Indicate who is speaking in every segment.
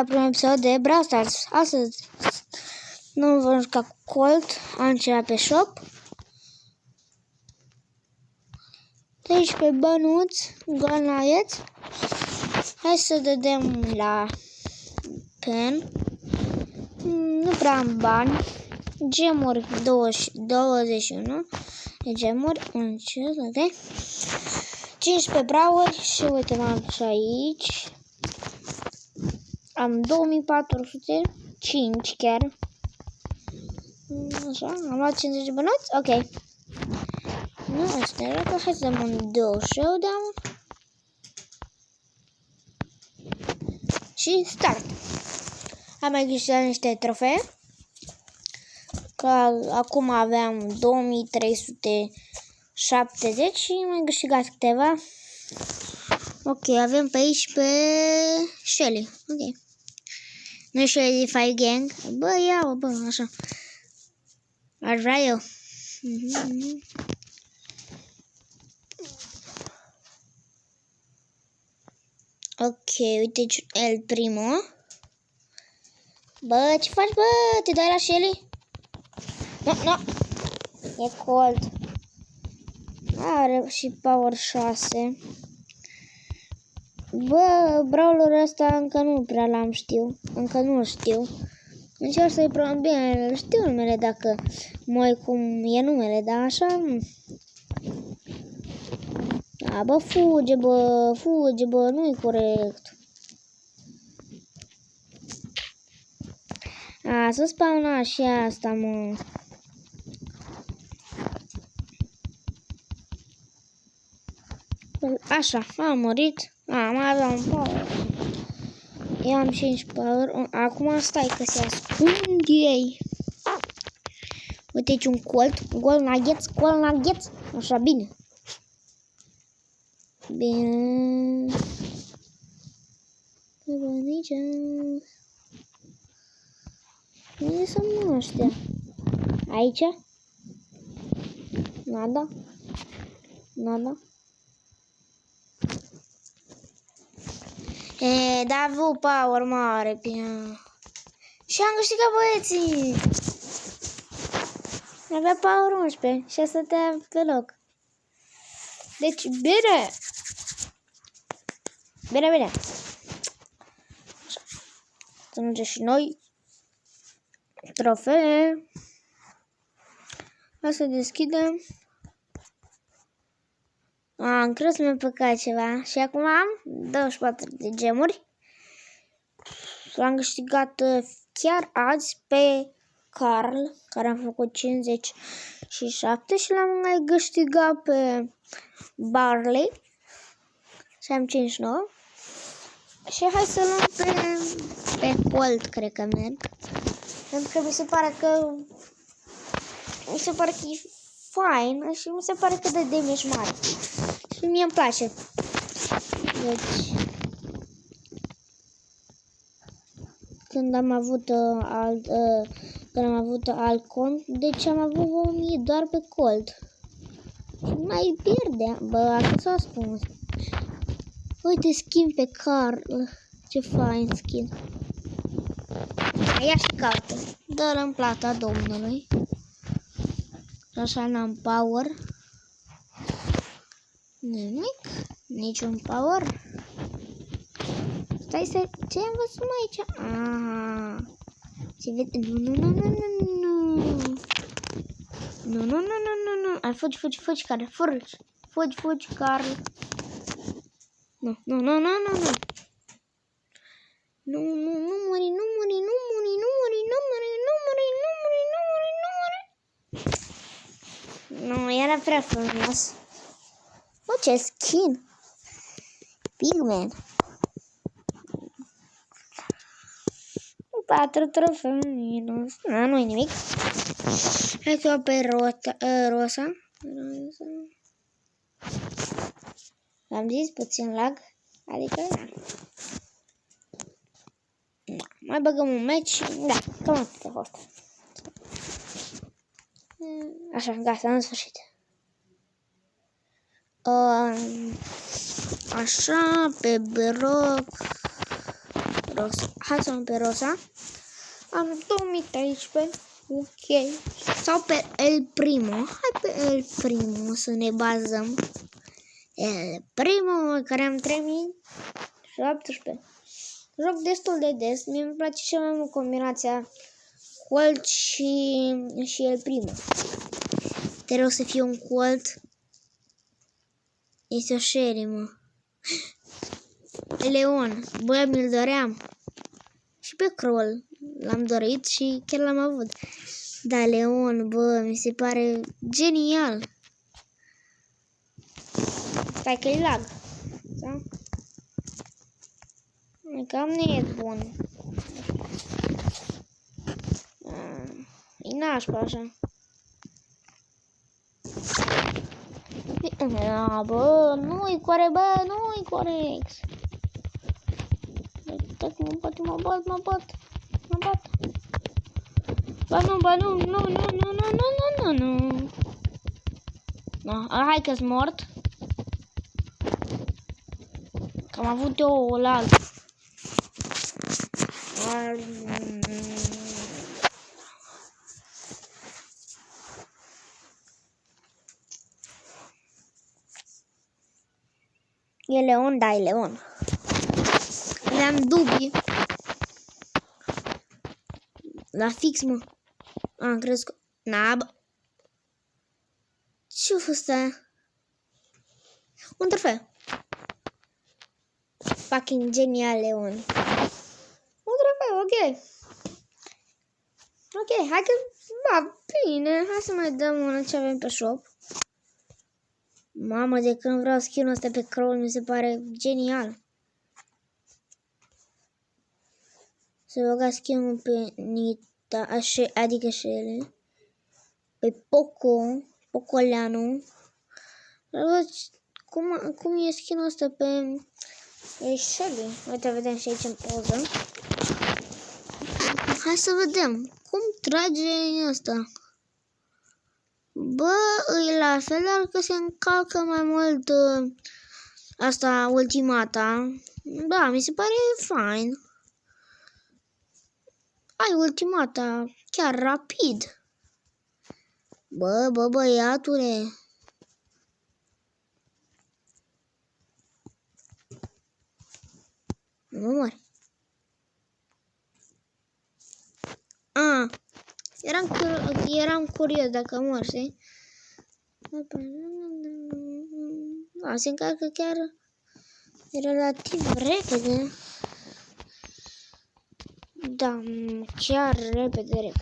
Speaker 1: la primul episod de Brawl Stars. Astăzi nu vom juca cu Colt, am ceva pe shop. 13 bănuți, gol nuggets. Hai să dădem la pen. Nu prea am bani. Gemuri 21 de gemuri, 15 brawleri și uite m-am și aici. Am 2405 chiar. Așa, am luat 50 de bănuți, ok. Nu, asta era că hai să dăm un duo showdown. Și start. Am mai câștigat niște trofee. Că acum aveam 2370 și mai câștigat câteva. Ok, avem pe aici pe Shelly. Ok. Nu Shelly de Fire Gang. Bă, ia-o, bă, așa. Aș vrea eu. Ok, uite el primul. Bă, ce faci, bă? Te dai la Shelly? Nu. E Colt. Are și power 6. Bă, brawlerul ăsta încă nu prea l-am știu. Încă nu știu. Încerc să-i probabil bine. Știu numele dacă mai cum e numele, dar așa nu. A, bă, fuge, bă, nu-i corect. A, să spawna și asta, mă. Așa, am murit. Mai aveam un power. Eu am 5 power. Acum stai că se ascund ei. Uite aici un Colt. Gol nuggets. Așa, bine. Bine. Unde sunt ăștia? Aici? Nada. Da, a avut power mare pe ea. Și am câștigat, băieții. Avea power 11 și asta stătea pe loc. Deci, bine. Bine. Așa. Să mergem și noi. Trofee. Hai să deschidem. Am crezut că mi-a păcat ceva. Și acum am 24 de gemuri. L-am câștigat chiar azi pe Carl, care am făcut 57 și l-am mai câștigat pe Barley și am 59. Și hai să luăm pe Colt, cred că merg. Pentru că mi se pare că e fain și mi se pare că dă damage mare. Și mie îmi place. Deci când am avut alt cont, deci am avut 1000 doar pe Colt. Și mai pierde. Bă, asta s-a ascuns. Uite skin pe Carl. Ce fain skin. Ia și caută. Dă-l în plata domnului. Așa n-am power. Nimic. Niciun power. Stai să... Ce am văzut aici? Aha. Ce vede? Nu. Ai fugi, Carl. Fugi, Carl. Nu. Nu muri. Nu, era prea frumos. Bă, ce skin. Pigman. 4 trofei. Nu-i nimic. Hai că pe Rosa. Am zis puțin lag. Adică mai băgăm un match. Da, cam atât a fost. Așa, gata, în sfârșit. Așa, pe rosa. Hai să luăm pe rosa. Am 2013. Ok. Sau pe El Primo. Hai pe El Primo să ne bazăm. El Primo, care am 3017. Joc destul de des. Mie îmi place cel mai mult combinația Colt și El Primo. Trebuie să fie un Colt. Este o Sherry, mă. Leon. Bă, mi-l doream. Și pe Kroll l-am dorit și chiar l-am avut. Da, Leon, bă, mi se pare genial. Stai că-i lag. Da? Cam nu e bun. E nașpa așa. Da, bă, nu-i corect, bă, nu-i corect. Mă bat. Ba nu. No, hai că-s mort. Că am avut eu lag. E Leon, da, e Leon. Le-am dubii. La fix, mă. Am crezut. Nab. Ce-a fost aia? Un trofeu. Fucking genial, Leon. Un trofeu, ok. Ok, hai că... Ba, bine. Hai să mai dăm una ce avem pe shop. Mamă, de când vreau skin-ul ăsta pe Kroll, mi se pare genial. Să băga skin-ul pe Nita, adică Shelly. Pe Pocoleanu. Cum e skin-ul ăsta pe Shelly? Uite, vedem și aici în poză. Hai să vedem. Cum trage ăsta? Bă, e la fel, dar că se încalcă mai mult asta, ultimata. Da, mi se pare fain. Ai ultimata, chiar rapid. Bă, băiatule. Nu mori. Eram curios dacă mor, știi? Da, se încarcă chiar relativ repede. Da, chiar repede.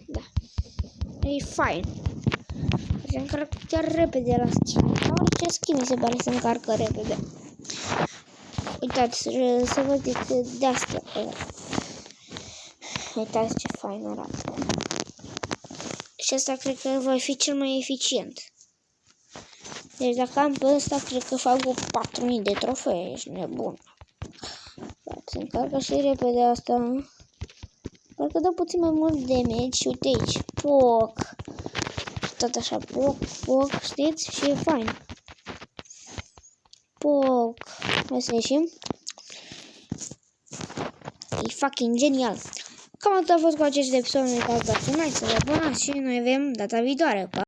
Speaker 1: Da. E fain. Se încarcă chiar repede la skin. Orice skin mi se pare să încarcă repede. Uitați, să văd de astea. Uitați ce fain arată. Și asta cred că va fi cel mai eficient. Deci dacă am pe ăsta, cred că fac o 4000 de trofee. Ești nebun. Se încarcă și repede asta. Parcă dă puțin mai mult damage. Și uite aici. Poc. Tot așa. Poc. Știți? Și e fain. Poc. Hai să ieșim. E fucking genial. Cam atât a fost cu acest episod. Nu uitați, dați un like, să vă abonați și noi avem data viitoare. Pa!